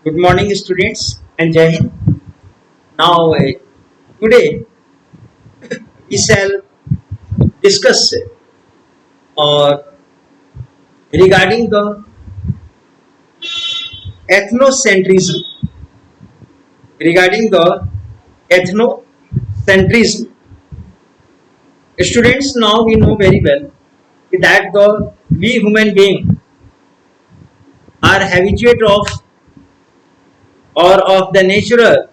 Good morning, students, and Jai Hind. Now, today we shall discuss uh, regarding the ethnocentrism. Regarding the ethnocentrism, students, now we know very well that the we human beings are habituate of or of the nature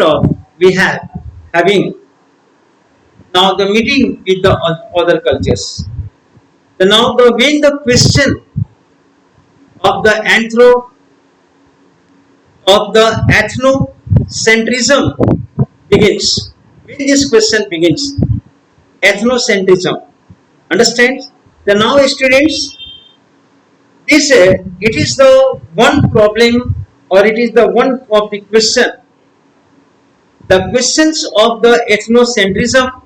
of we have having now the meeting with the other cultures. So now the when the question of the ethnocentrism begins. When this question begins, ethnocentrism. Understand? The now students, this it is the one problem or it is the one of the question. The questions of the ethnocentrism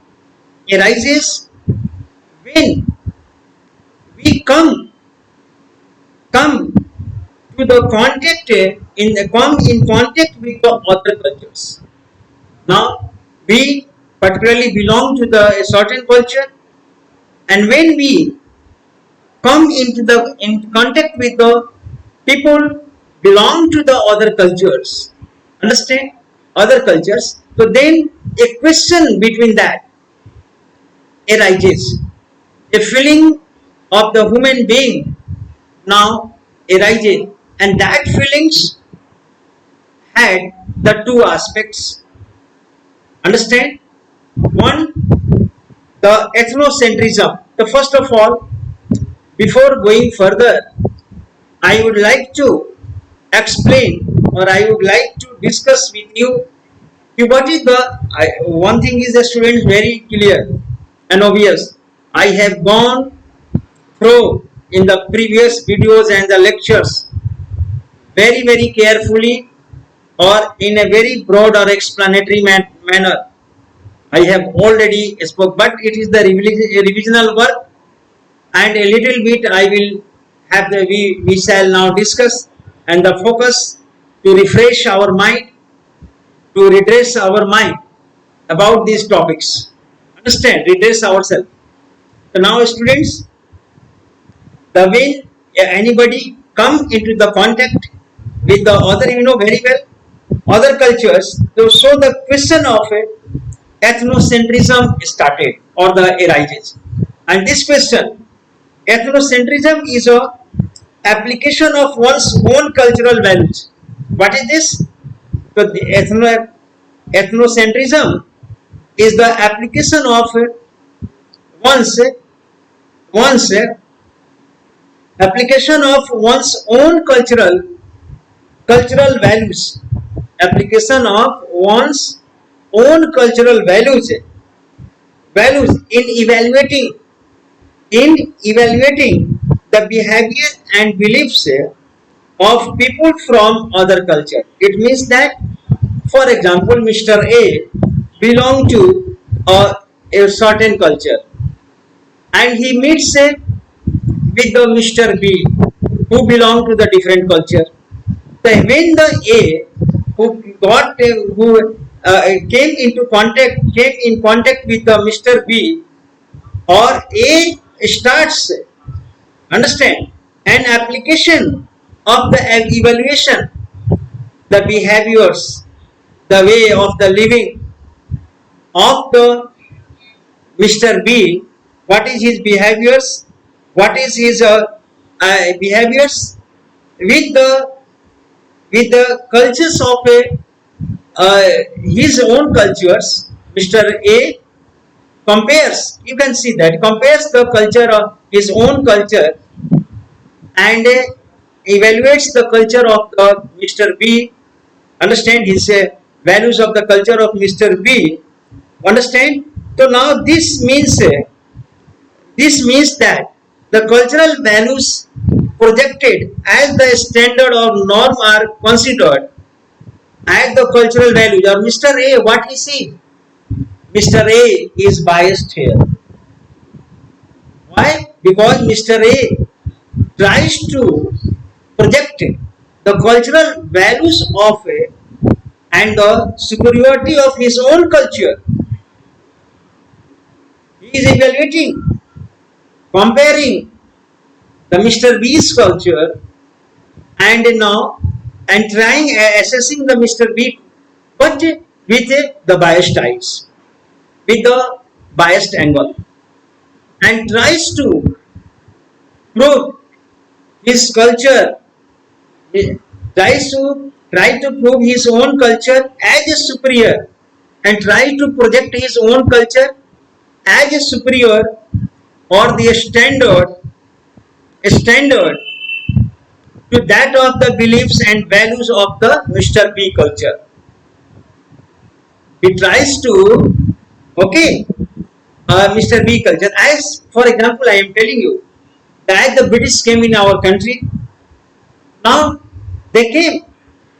arises when we come to the contact come in contact with the other cultures. Now we particularly belong to the a certain culture, and when we come into the in contact with the people belong to the other cultures, understand other cultures. So then a question between that arises. A feeling of the human being now arises, and that feelings had the two aspects. Understand? One, the ethnocentrism. The first of all, before going further, I would like to explain or I would like to discuss with you what is the one thing is the students very clear and obvious. I have gone through in the previous videos and the lectures very carefully or in a very broad or explanatory manner. I have already spoke, but it is the revisional work, and a little bit I will have the we shall now discuss and the focus to refresh our mind, to redress our mind about these topics. Understand? Redress ourselves. So now, students, the way anybody come into the contact with the other, you know very well, other cultures. So the question of ethnocentrism started or the arises, and this question, ethnocentrism is a application of one's own cultural values. What is this? So the ethnocentrism is the application of one's application of one's own cultural values. Application of one's own cultural values in evaluating the behavior and beliefs of people from other culture. It means that, for example, Mr. A belong to a certain culture, and he meets with the Mr. B who belong to the different culture. So when the A who came in contact with the Mr. B, or A starts, understand, an application of the evaluation, the behaviors, the way of the living of the Mr. B. What is his behaviors? What is his behaviors with the cultures of his own cultures? Mr. A compares. You can see that compares the culture of his own culture and evaluates the culture of the Mr. B. Understand his values of the culture of Mr. B. Understand? So now this means that the cultural values projected as the standard or norm are considered as the cultural values. Or Mr. A, what is he? Mr. A is biased here. Why? Because Mr. A tries to project the cultural values of and the superiority of his own culture. He is evaluating, comparing the Mr. B's culture and now and trying assessing the Mr. B, but with the biased eyes, with the biased angle, and tries to prove his culture, try to prove his own culture as a superior, and try to project his own culture as a superior or the standard to that of the beliefs and values of the Mr. B culture. He tries to, okay, Mr. B culture. As for example, I am telling you that the British came in our country. Now they came,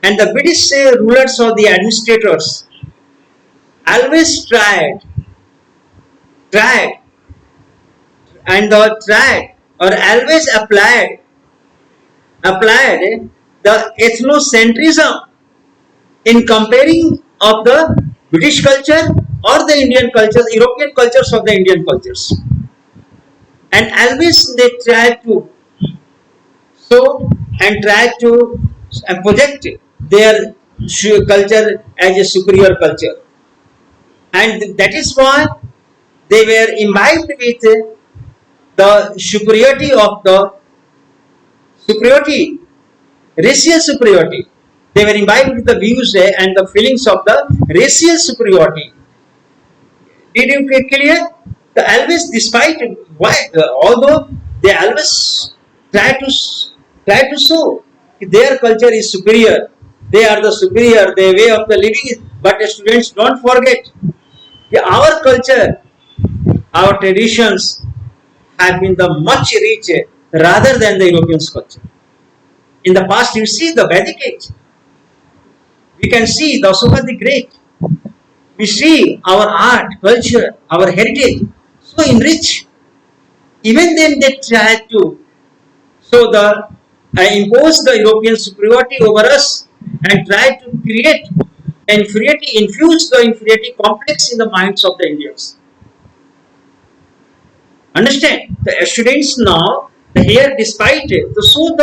and the British rulers or the administrators always tried, and tried or always applied the ethnocentrism in comparing of the British culture or the Indian cultures, European cultures or the Indian cultures, and always they try to show and try to project their culture as a superior culture, and that is why they were imbibed with the superiority, racial superiority. They were imbibed with the views and the feelings of the racial superiority. Did you get clear? The always, despite why, although they always try to show their culture is superior, they are the superior, their way of the living is. But students, don't forget, our culture, our traditions have been the much richer rather than the European culture. In the past, you see the Vedic age. We can see the Ashoka the Great. We see our art, culture, our heritage so enriched. Even then, they try to impose the European superiority over us and try to create inferiority, infuse the inferiority complex in the minds of the Indians. Understand? The students now here, despite it, to show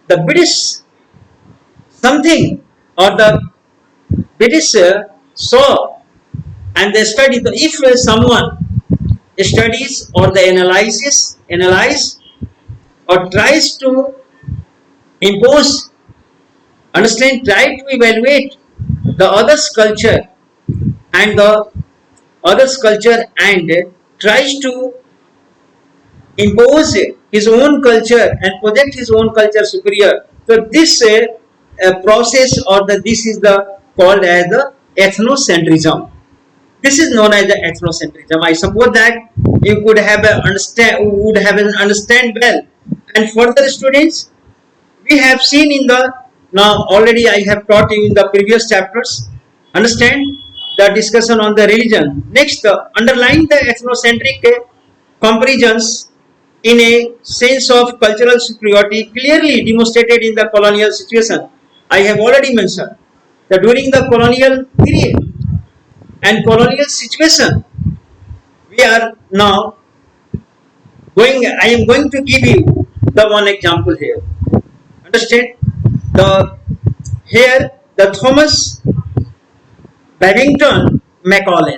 the British something or the British saw and they study. If someone studies or the analyze or tries to impose, understand, try to evaluate the other's culture and tries to impose his own culture and project his own culture superior. So this process or this is the called as the ethnocentrism. This is known as the ethnocentrism. I suppose that you would have understand well. And further, students, we have seen in the now already I have taught you in the previous chapters. Understand the discussion on the religion. Next, underline the ethnocentric comparisons in a sense of cultural superiority clearly demonstrated in the colonial situation. I have already mentioned that during the colonial period and colonial situation, we are now I am going to give you the one example here. Understand? The Thomas Babington Macaulay,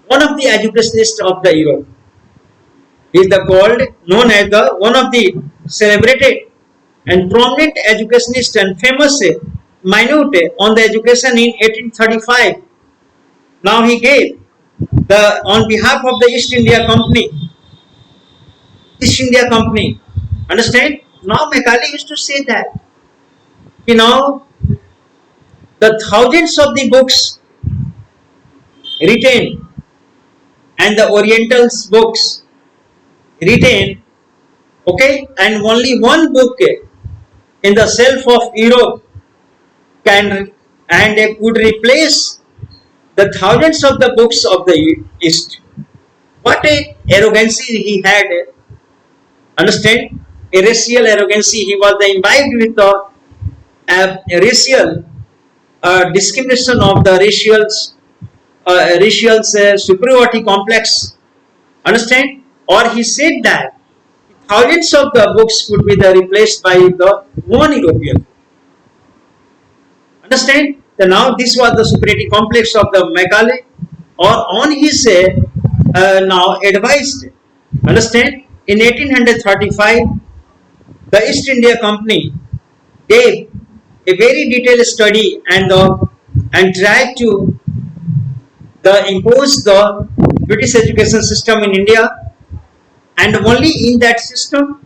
one of the educationists of the Europe, is known as the one of the celebrated and prominent educationist and famous minute on the education in 1835. Now he gave on behalf of the East India Company. Understand? Now Macaulay used to say that the thousands of the books written and the Oriental's books written, okay, and only one book in the shelf of Europe could replace the thousands of the books of the East. What a arrogancy he had! Understand? A racial arrogancy. He was imbibed with the racial discrimination of the racial superiority complex. Understand? Or he said that thousands of the books would be replaced by the one European. Understand? So now this was the superiority complex of the Macaulay, or on his now advised. Understand? In 1835, the East India Company gave a very detailed study and tried to impose the British education system in India, and only in that system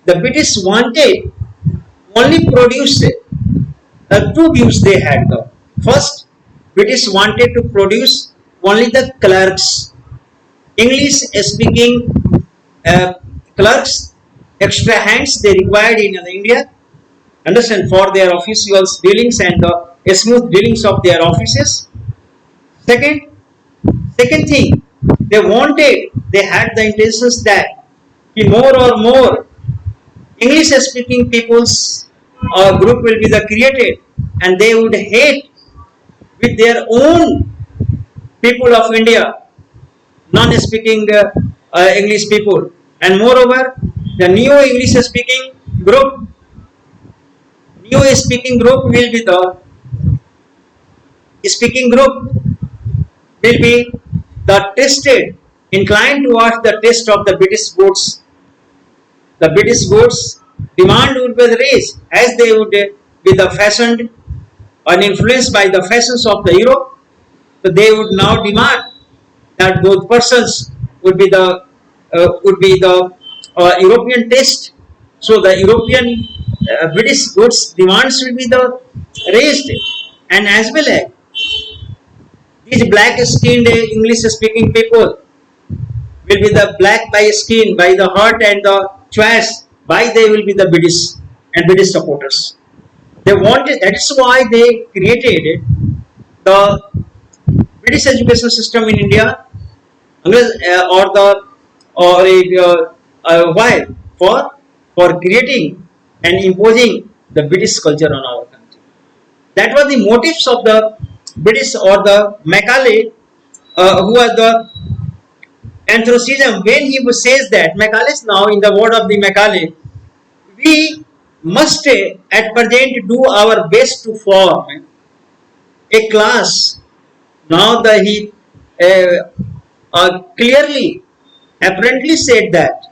the British wanted only produce two views they had. The first, British wanted to produce only the clerks, English speaking clerks, extra hands they required in India. Understand, for their official dealings and the smooth dealings of their offices. Second thing, they had the intentions that more or more English speaking people's group will be created, and they would hate with their own people of India, non-speaking English people, and moreover the new English speaking group will be the tested, inclined towards the test of the British goods. The British goods demand would be raised as they would be fashioned and influenced by the fashions of the Europe. So they would now demand that those persons would be the European taste. So the European British goods demands will be raised, and as well as these black-skinned English-speaking people will be black by skin, by the heart and the choice. Why they will be the British and British supporters? They wanted. That is why they created the British education system in India, why for creating and imposing the British culture on our country. That was the motives of the British or the Macaulay, who was the enthusiasm when he says that Macaulay now in the word of the Macaulay, we must at present do our best to form a class. Now he clearly, apparently said that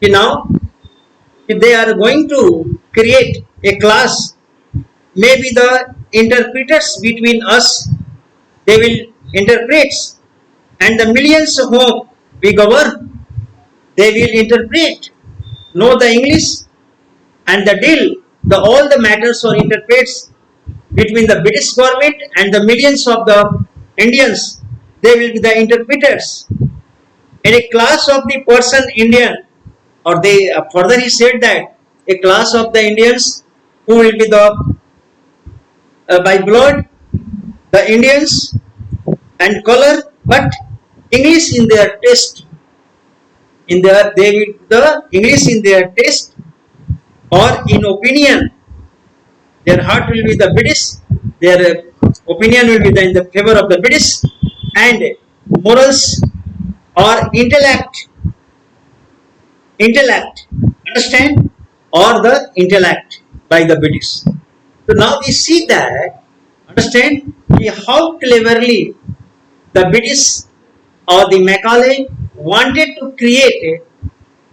now if they are going to create a class, maybe the interpreters between us, they will interpret, and the millions whom we govern, they will interpret, know the English, and the deal, all the matters or interprets between the British government and the millions of the Indians, they will be the interpreters. In a class of the person Indian, or they further he said that a class of the Indians who will be by blood the Indians and color, but English in their taste. They will the English in their taste or in opinion. Their heart will be the British. Their opinion will be in the favor of the British, and morals or intellect, understand, or the intellect by the British. So now we see that, understand, how cleverly the British or the Macaulay wanted to create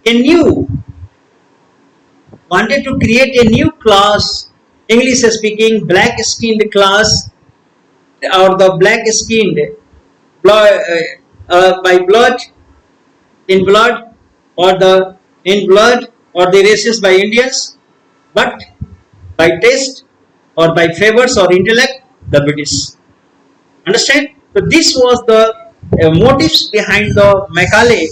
a new class, English speaking black skinned class, or the black skinned by blood, in blood, or the in blood, or the races by Indians, but by taste or by favors or intellect, the British. Understand? So this was the motives behind the Macaulay.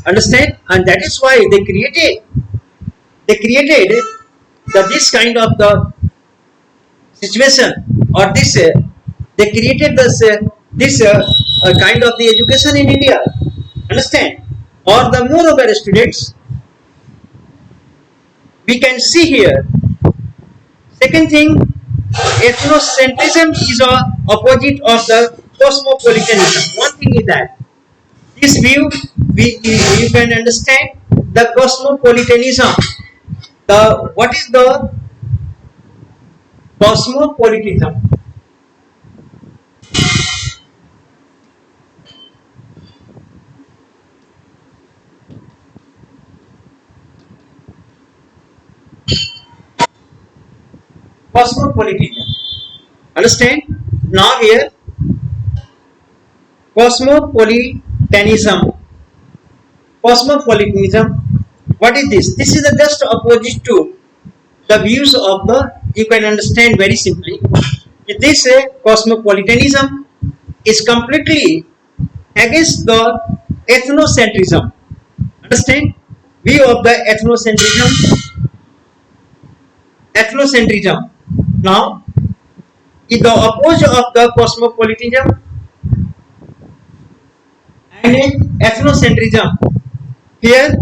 Understand? And that is why they created this kind of the situation, or this they created this kind of the education in India. Understand? Or the moreover, students, we can see here. Second thing, ethnocentrism is a opposite of the cosmopolitanism. One thing is that this view, you can understand the cosmopolitanism. The what is the cosmopolitanism? Cosmopolitanism. Understand? Now here, cosmopolitanism. Cosmopolitanism. What is this? This is the just opposite to the views of the. You can understand very simply. This cosmopolitanism is completely against the ethnocentrism. Understand? View of the ethnocentrism. Ethnocentrism. Now, is the opposite of the cosmopolitanism and ethnocentrism. Here,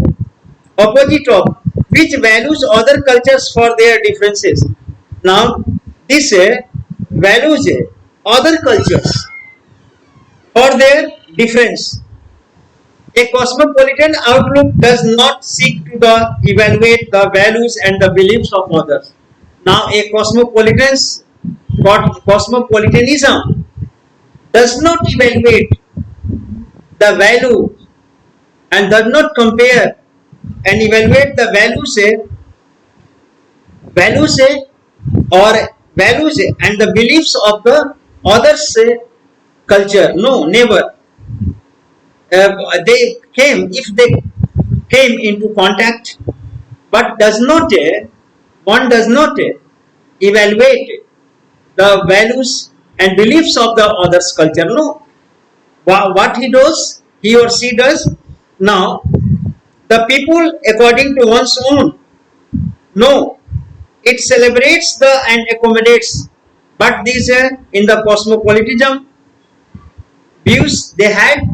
opposite of which values other cultures for their differences. Now, this values other cultures for their difference. A cosmopolitan outlook does not seek to evaluate the values and the beliefs of others. Now, a cosmopolitanism does not evaluate the value and does not compare and evaluate the values and the beliefs of the others culture. No, never. They came if they came into contact, but one does not evaluate the values and beliefs of the others culture. No, what he does, he or she does. Now, the people according to one's own. No, it celebrates the and accommodates. But these in the cosmopolitanism views they had,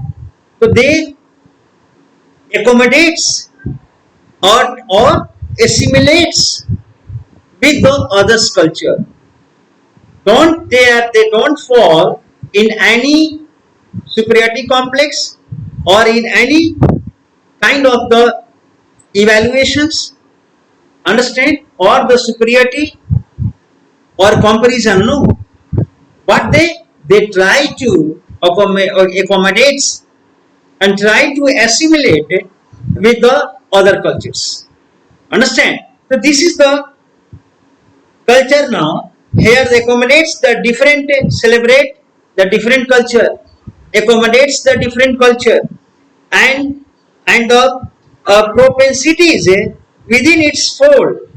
so they accommodates or assimilates with the others culture. They don't fall in any superiority complex or in any kind of the evaluations, understand, or the superiority or comparison. No, but they try to accommodate and try to assimilate it with the other cultures. Understand? So this is the culture now. Here accommodates the different, celebrate the different culture, accommodates the different culture, and the propensities within its fold,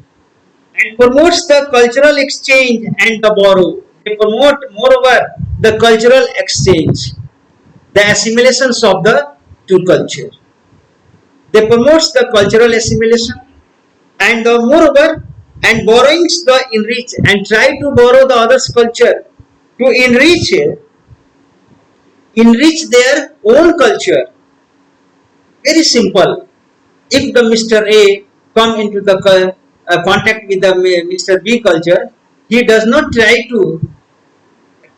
and promotes the cultural exchange and the borrow. They promote moreover the cultural exchange, the assimilations of the two culture. They promotes the cultural assimilation and the moreover and borrowings the enrich and try to borrow the others culture to enrich their own culture. Very simple. If the Mr. A come into the contact with the Mr. B culture, he does not try to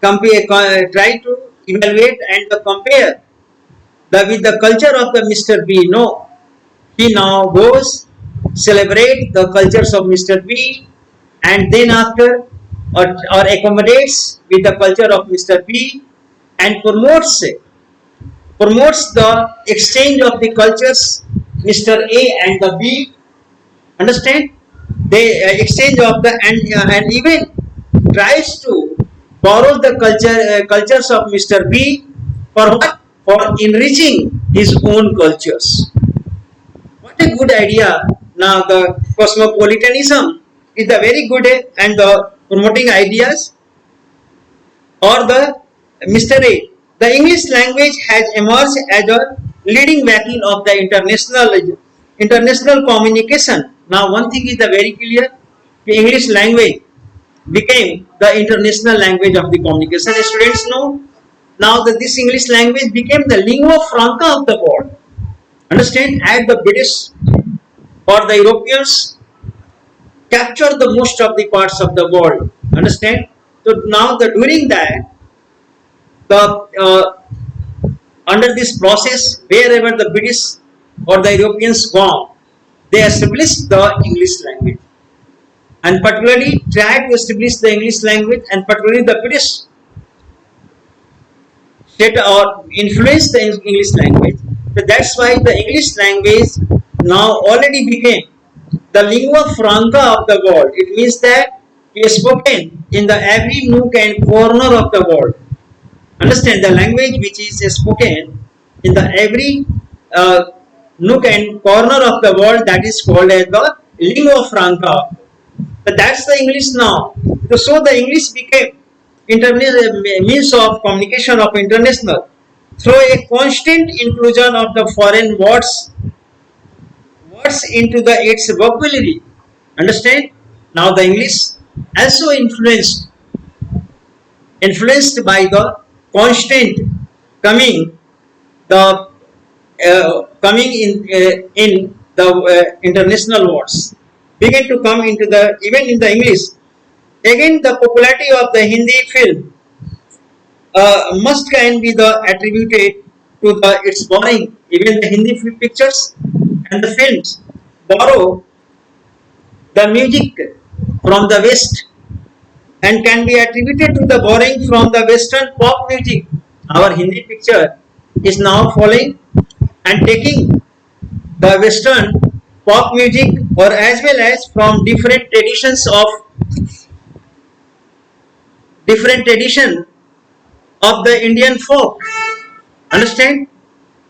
compare, try to evaluate and compare with the culture of the Mr. B. No, he now goes celebrate the cultures of Mr. B and then after or accommodates with the culture of Mr. B and promotes the exchange of the cultures Mr. A and the B. Understand? They exchange of the and even tries to borrow the cultures of Mr. B for what? For enriching his own cultures. What a good idea. Now the cosmopolitanism is the very good and the promoting ideas or the Mr. A. The English language has emerged as a leading vehicle of the international communication. Now one thing is the very clear, the English language became the international language of the communication. Students know now that this English language became the lingua franca of the world. Understand? As the British or the Europeans capture the most of the parts of the world. Understand? So now during that, the under this process, wherever the British or the Europeans gone, they established the English language, and particularly tried to establish the English language, and particularly the British state or influenced the English language. So that's why the English language now already became the lingua franca of the world. It means that it is spoken in the every nook and corner of the world. Understand, the language which is spoken in the every nook and corner of the world, that is called as the lingua franca. But that's the English now. So the English became means of communication of international through a constant inclusion of the foreign words into the its vocabulary. Understand? Now the English also influenced by the constant coming the coming in the international words begin to come into the even in the English. Again, the popularity of the Hindi film must can be the attributed to the its borrowing. Even the Hindi pictures and the films borrow the music from the West and can be attributed to the borrowing from the Western pop music. Our Hindi picture is now following and taking the Western pop music or as well as from different tradition of the Indian folk. Understand?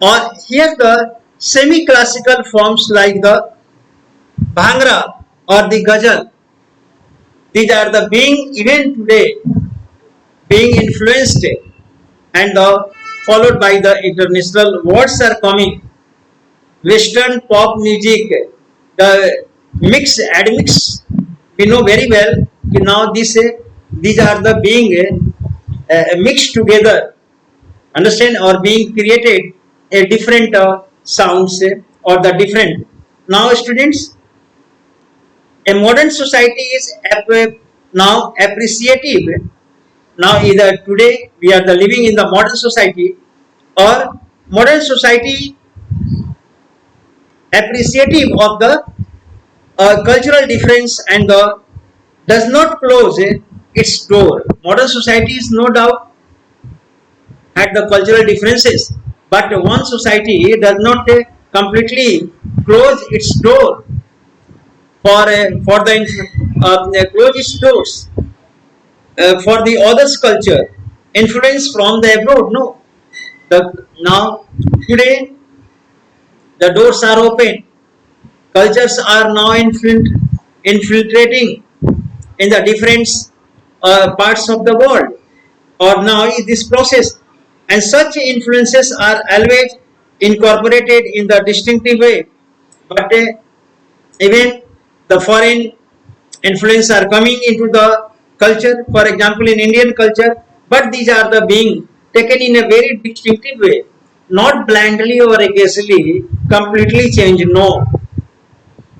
Or here the semi-classical forms like the Bhangra or the Ghazal. These are the being even today being influenced and followed by the international words are coming. Western pop music, the admix. We know very well that now these are the being mixed together. Understand, or being created a different sounds or the different. Now students, a modern society is now appreciative. Now either today we are living in the modern society, or modern society appreciative of the cultural difference and does not close its door. Modern society is no doubt had the cultural differences, but one society does not completely close its door for the close its doors for the others culture influence from the abroad. No, now today the doors are open. Cultures are now infiltrating in the different parts of the world, or now is this process, and such influences are always incorporated in the distinctive way. But even the foreign influence are coming into the culture. For example, in Indian culture, but these are the being taken in a very distinctive way, not blindly or occasionally completely changed. No.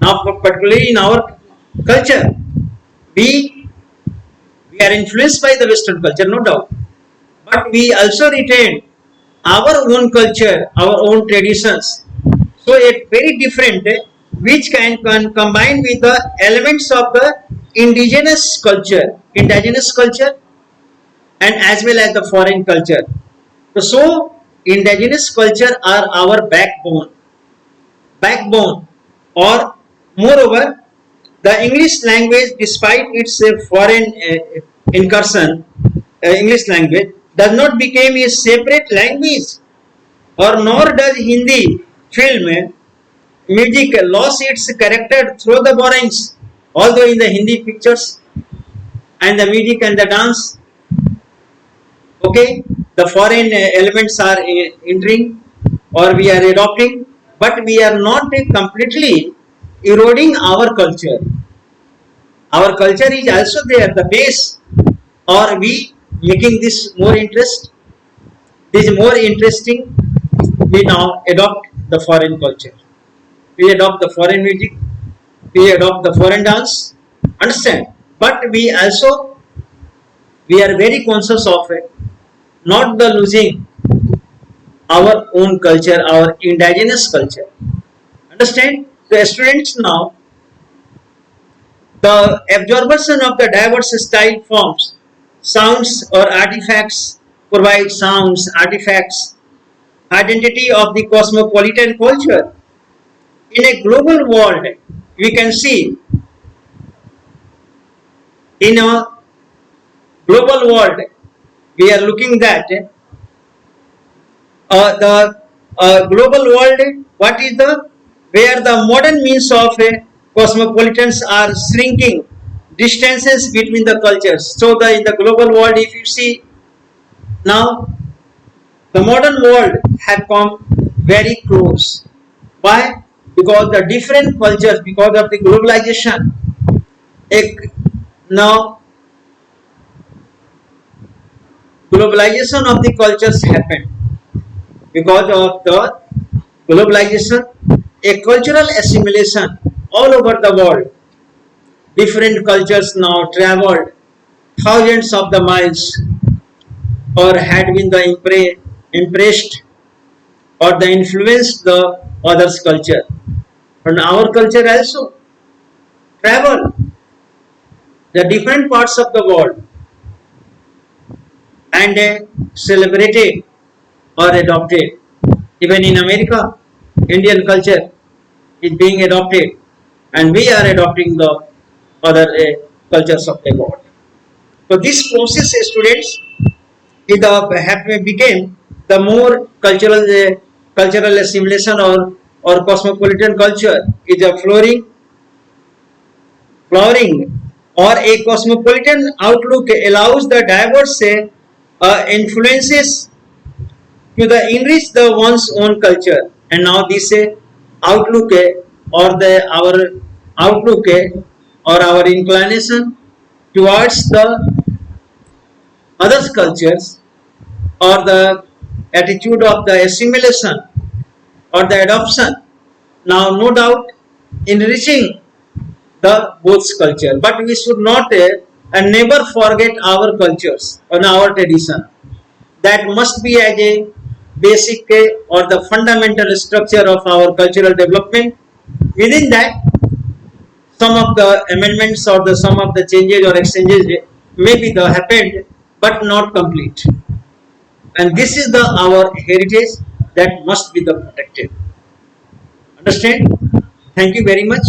Now, particularly in our culture, we are influenced by the Western culture, no doubt, but we also retain our own culture, our own traditions. So, a very different, which can combine with the elements of the indigenous culture, and as well as the foreign culture. So, indigenous culture are our backbone, or moreover, the English language, despite its foreign incursion, English language does not become a separate language, or nor does Hindi film music lost its character through the borrowings. Although in the Hindi pictures and the music and the dance, okay, the foreign elements are entering or we are adopting, but we are not completely eroding our culture. Our culture is also there, the base, or we making this more interesting. We now adopt the foreign culture. We adopt the foreign music. We adopt the foreign dance. Understand? But we also we are very conscious of it, not the losing our own culture, our indigenous culture. Understand? The students now, the absorption of the diverse style forms, sounds or artifacts provide sounds, artifacts, identity of the cosmopolitan culture. In a global world, we can see in a global world, we are looking at the global world, what is the where the modern means of cosmopolitans are shrinking distances between the cultures. So the in the global world, if you see now, the modern world have come very close. Why? Because the different cultures, because of the globalization, now globalization of the cultures happened. Because of the globalization, a cultural assimilation all over the world. Different cultures now traveled thousands of the miles or had been the impressed or the influenced the others' culture. And our culture also travel the different parts of the world and celebrated or adopted. Even in America, Indian culture is being adopted, and we are adopting the other cultures of the world. So this process, students, is became the more cultural assimilation or cosmopolitan culture is a flowering or a cosmopolitan outlook allows the diverse influences to the enrich the one's own culture. And now this outlook or the our outlook or our inclination towards the others cultures or the attitude of the assimilation or the adoption, now no doubt enriching the both culture, but we should not and never forget our cultures and our tradition. That must be as a basic or the fundamental structure of our cultural development. Within that, some of the amendments or the some of the changes or exchanges may be the happened, but not complete. And this is the our heritage that must be the protected. Understand? Thank you very much.